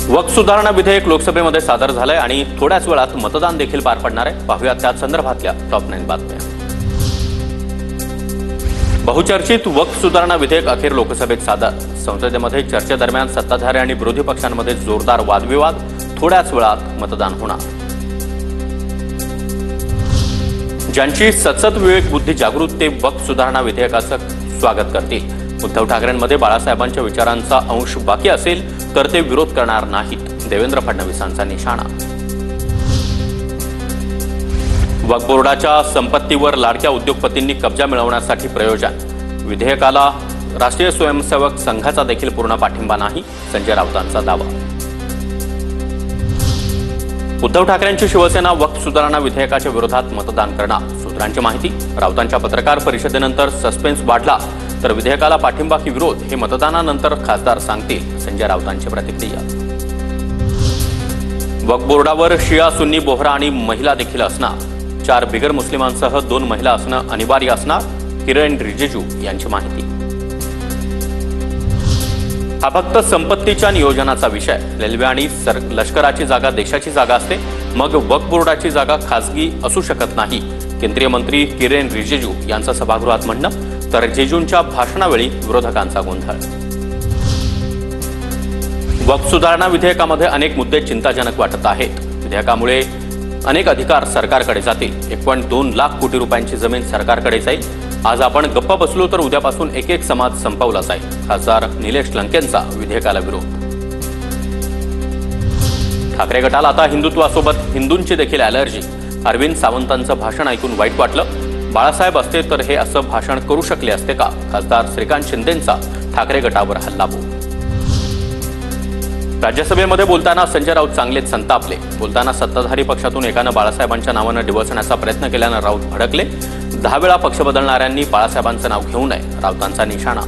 वक्फ सुधारणा विधेयक लोकसभेमध्ये सादर झालंय आणि थोड्याच वेळात मतदान देखील पार पडणार आहे। पाहूया त्या संदर्भातल्या टॉप 9 बातम्या। बहुचर्चित वक्फ सुधारणा विधेयक अखेर लोकसभेत सादर। संसदेमध्ये चर्चेदरम्यान सत्ताधारी आणि विरोधी पक्षांमध्ये जोरदार वादविवाद। थोड्याच वेळात मतदान होणार। ज्यांची सतत विवेक बुद्धी जागृत ते वक्फ सुधारणा विधेयकाचं स्वागत करतील। उद्धव ठाकरेंमध्ये बाळासाहेबांच्या विचारांचा अंश बाकी असेल तर ते विरोध करणार नाहीत, देवेंद्र फडणवीसांचा निशाणा। वक्फ बोर्डाच्या संपत्तीवर लाडक्या उद्योगपतींनी कब्जा मिळवण्यासाठी प्रयोजन। विधेयकाला राष्ट्रीय स्वयंसेवक संघाचा देखील पूर्ण पाठिंबा नाही, संजय राऊतांचा दावा। उद्धव ठाकरेंची शिवसेना वक्फ सुधारणा विधेयकाच्या विरोधात मतदान करणार। सूत्रांची माहिती, राऊतांच्या पत्रकार परिषदेनंतर सस्पेन्स वाढला तर विधेयकाला पाठिंबा की विरोध हे मतदानानंतर खासदार सांगतील, संजय राऊतांची प्रतिक्रिया। वक्फ बोर्डावर शिया, सुन्नी, बोहरा आणि महिला देखील असणार। 4 बिगर मुस्लिमांसह 2 महिला असणं अनिवार्य असणार, किरण रिजिजू यांची माहिती। हा फक्त संपत्तीच्या नियोजनाचा विषय। रेल्वे आणि लष्कराची जागा देशाची जागा असते, मग वक्फ बोर्डाची जागा खासगी असू शकत नाही, केंद्रीय मंत्री किरण रिजिजू यांचं सभागृहात म्हणणं। तर रिजिजूंच्या भाषणावेळी विरोधकांचा गोंधळ। वक्फ सुधारणा विधेयकामध्ये अनेक मुद्दे चिंताजनक वाटत आहेत। विधेयकामुळे अनेक अधिकार सरकारकडे जातील। 1.2 लाख कोटी रुपयांची जमीन सरकारकडे जाईल। आज आपण गप्पा बसलो तर उद्यापासून एक समाज संपवला जाईल, खासदार निलेश लंकेंचा विधेयकाला विरोध। ठाकरे गटाला आता हिंदुत्वासोबत हिंदूंची देखील ॲलर्जी। अरविंद सावंतांचं भाषण ऐकून वाईट वाटलं। बाळासाहेब असते तर हे असं भाषण करू शकले असते का, खासदार श्रीकांत शिंदेंचा ठाकरे गटावर हल्लाबोल। राज्यसभेमध्ये बोलताना संजय राऊत चांगलेच संतापले। बोलताना सत्ताधारी पक्षातून एकानं बाळासाहेबांच्या नावानं डिवचण्याचा प्रयत्न केल्यानं राऊत भडकले। 10 वेळा पक्ष बदलणाऱ्यांनी बाळासाहेबांचं नाव घेऊ नये, राऊतांचा निशाणा।